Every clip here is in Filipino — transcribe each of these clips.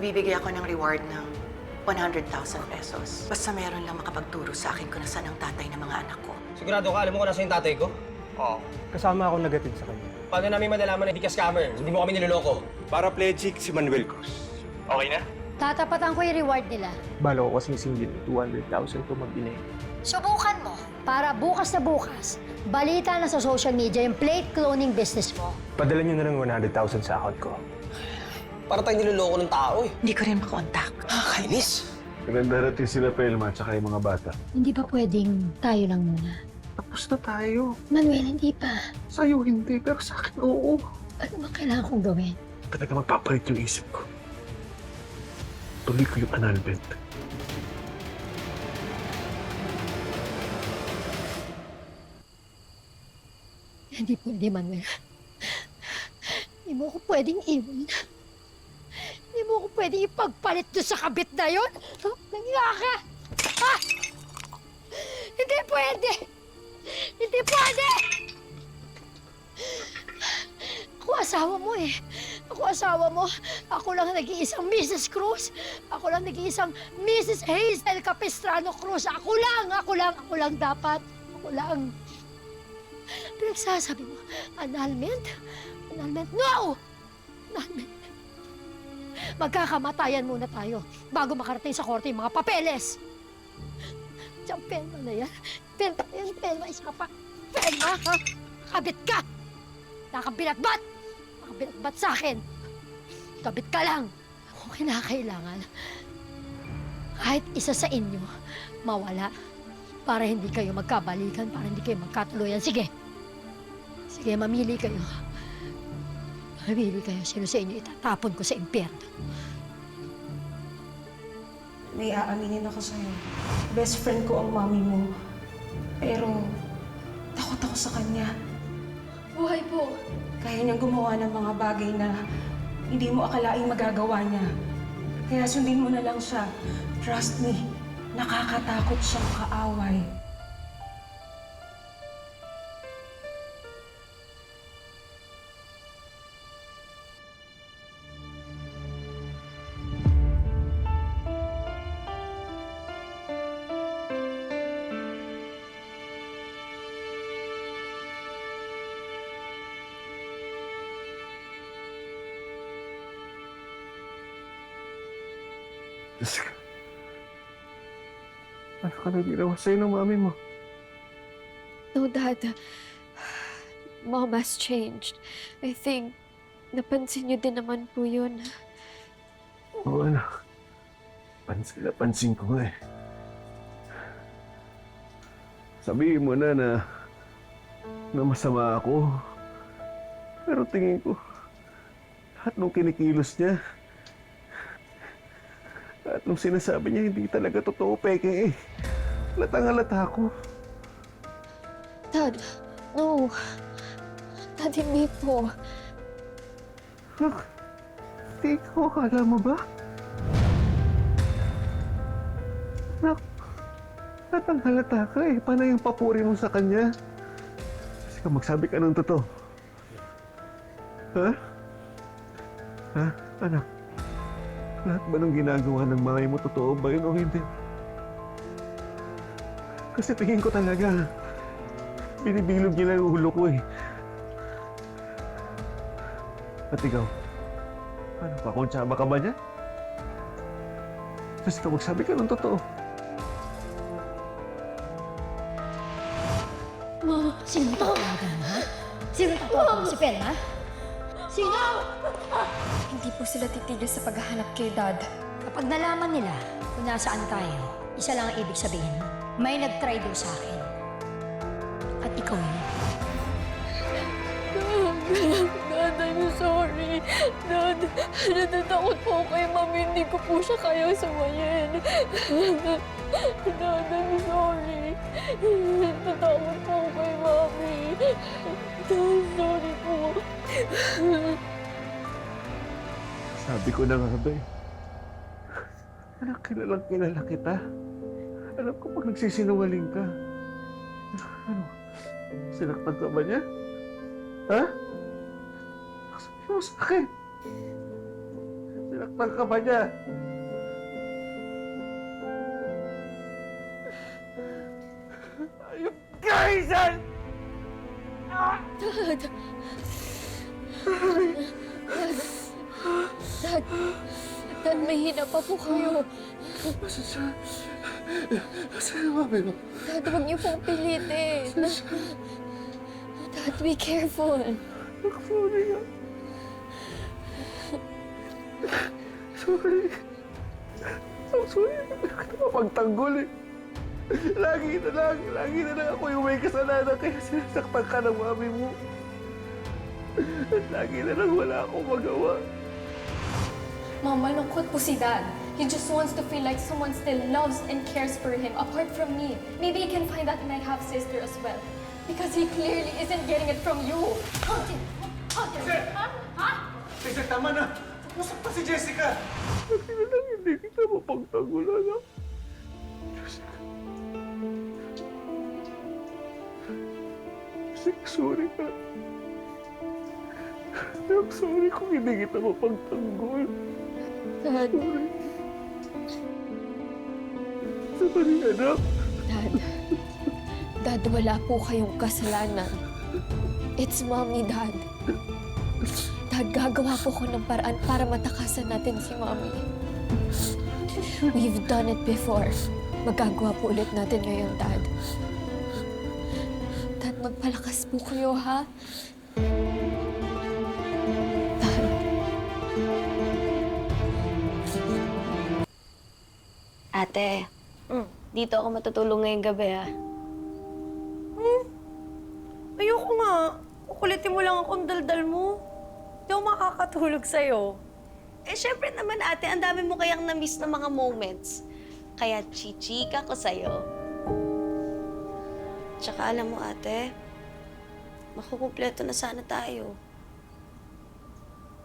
Magbibigay ako ng reward ng 100,000 pesos. Basta meron lang makapagturo sa akin kung nasaan ang tatay ng mga anak ko. Sigurado ka? Alam mo kung nasa yung tatay ko? Oo. Kasama ako nagatid sa kanya. Paano namin malalaman na hindi ka scammer? Hindi mo kami niloloko. Paraplegic si Manuel Cruz. Okay na? Tatapatan ko yung reward nila. Balo ko kasing singgit 200,000 ko magbinay. Subukan mo. Para bukas na bukas, balita na sa social media yung plate cloning business mo. Padala niyo na lang 100,000 sa account ko. Para tayong niloloko ng tao eh. Hindi ko rin makontak. Kainis. Nagdarating sila Pelma at saka yung mga bata. Hindi ba pwedeng tayo lang muna? Tapos na tayo. Manuel, hindi pa. Sa'yo hindi, pero sa akin oo. Ano ba kailangan kong gawin? Talaga magpapalit yung isip ko. Tuloy ko yung annulment. Hindi pwede, Manuel. Hindi mo ko pwedeng iwan. Hindi mo ko pwedeng ipagpalit doon sa kabit na yun. Nangiya ka! Ha? Hindi pwede! Hindi pwede! Ako asawa mo eh. Ako asawa mo. Ako lang nag-iisang Mrs. Cruz. Ako lang nag-iisang Mrs. Hazel Capistrano Cruz. Ako lang dapat. Ako lang. Pinagsasabi mo, annulment? Annulment? No! Annulment. Magkakamatayan muna tayo bago makarating sa korte yung mga papeles. Diyan, Pelma na yan. Pelma, isa ka pa. Pelma, ha? Kabit ka! Nakabinatbat! Nakabinatbat sa akin. Kabit ka lang. Kung kinakailangan, kahit isa sa inyo mawala para hindi kayo magkabalikan, para hindi kayo magkatuluyan. Sige. Sige, mamili kayo. Mamili kayo. Sino sa inyo itatapon ko sa impyerno. May aaminin ako sa'yo. Best friend ko ang mami mo. Pero, takot ako sa kanya. Buhay po. Kaya niyang gumawa ng mga bagay na hindi mo akalaing magagawa niya. Kaya sundin mo na lang siya. Trust me, nakakatakot siyang kaaway. Diyos ko. Ano ka nang ginawa sa'yo ng mami mo? No, Dad. Mom has changed. I think, napansin niyo din naman po yun. Oo, ano. Pansin ko nga eh. Sabihin mo na masama ako. Pero tingin ko, lahat nung kinikilos niya, at nung sinasabi niya, hindi talaga totoo, peke eh. Latang-halata ako. Dad, no. Dad, hindi po. Hindi ko, akala mo ba? Latang-halata ka eh. Paano yung papuri mo sa kanya? Kasi ka magsabi ka ng totoo. Ha? Ha? Anak? Lahat ba nung ginagawa ng mami mo, totoo ba yun o hindi? Kasi tingin ko talaga, binibilog niya lang yung ulo ko eh. At ikaw, ano, pakuntsaba ka ba niya? Kasi ka magsabi ka ng totoo. Sino tatawagan mo, ha? Sino tatawagan mo? Si Pelma? Sino? Hindi po sila titigil sa paghahanap kay Dad. Kapag nalaman nila kung nasaan tayo, isa lang ang ibig sabihin, may nag-try daw sa akin. At ikaw yun. Dad, I'm sorry. Dad, natatakot po ako kay Mami. Hindi ko po siya kayang sumayin. Dad, I'm sorry. Natatakot po ako kay Mami. Dad, sorry po. Sabi ko na nga ba eh. Anak, kilala kita. Alam ko pag nagsisinungaling ka. Ano? Sinaktan ka ba niya? Ha? Sabi mo sa akin. Sinaktan ka ba niya? Ayop ka, Isan! Dad! Dad! Dad, mahina pa po kayo. Saan yung mami mo? Dad, huwag niyo pong pilitin. Dad, be careful. Sorry nga. Sorry. I'm sorry. Hindi ko na mapagtanggol eh. Lagi na lang ako yung may kasalanan kaya sinasaktan ka ng mami mo. Lagi na lang wala akong magawa. Mom, malungkot po si Dad. He just wants to feel like someone still loves and cares for him apart from me. Maybe he can find that in my half-sister as well. Because he clearly isn't getting it from you. Jessica, tama na! Nasaktan pa si Jessica! Lagi na lang hindi kita mapagtanggol, anak. Jessica. Jessica, sorry ka. I'm sorry kung hindi kita mapagtanggol. Dad, Sorry, anak. Dad, wala po kayong kasalanan. It's Mommy, Dad. Dad, gagawa po ko ng paraan para matakasan natin si Mommy. We've done it before. Magagawa po ulit natin ngayon, Dad. Dad, magpalakas po kayo, ha? Dad. Ate, dito ako matutulog ngayong gabi, ha? Ayoko nga. Kukulitin mo lang akong daldal mo. Hindi ako makakatulog sa'yo. Eh, syempre naman, ate, ang dami mo kayang na-miss na mga moments. Kaya chichika ko sa'yo. Tsaka alam mo, ate, makukumpleto na sana tayo.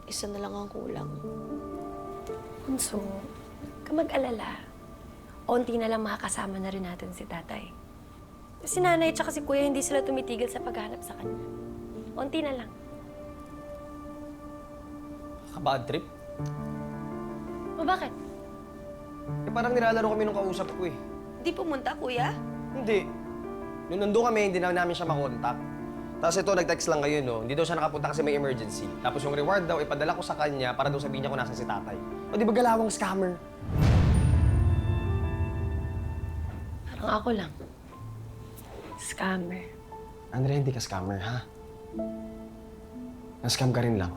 Isa na lang ang kulang. Bunso, huwag ka mag-alala. Onti na lang makakasama na rin natin si tatay. Si nanay at si kuya hindi sila tumitigil sa paghanap sa kanya. Onti na lang. Bad trip? O bakit? Eh parang nilalaro kami nung kausap ko eh. Di pumunta, kuya? Hindi. Nung nandun kami, hindi na namin siya makontak. Tapos ito, nag-text lang ngayon, no? Hindi daw siya nakapunta kasi may emergency. Tapos yung reward daw, ipadala ko sa kanya para daw sabihin niya kung nasan si tatay. O di ba galawang scammer? Parang ako lang. Scammer. Andrea, hindi ka scammer, ha? Na-scam ka rin lang.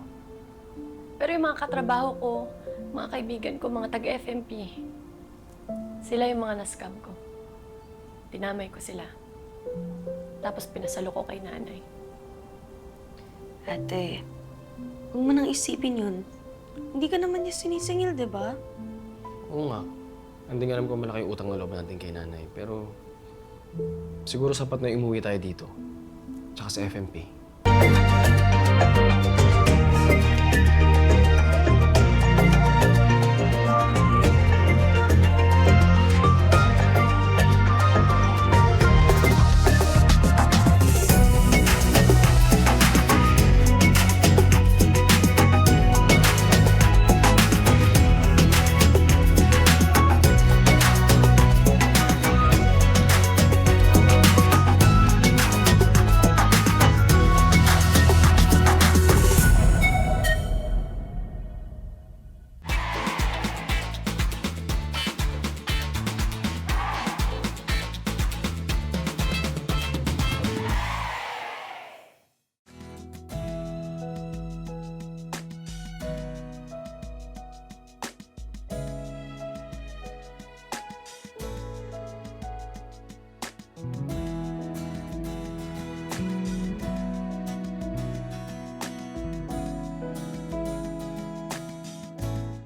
Pero yung mga katrabaho ko, mga kaibigan ko, mga taga-FMP, sila yung mga na-scam ko. Dinamay ko sila. Tapos pinasalo ko kay nanay. Ate, huwag mo nang isipin yun. Hindi ka naman niya sinisingil, di ba? Oo nga. Hindi nga alam kung malaki yung utang na loob natin kay nanay. Pero siguro sapat na umuwi tayo dito. Tsaka sa FMP.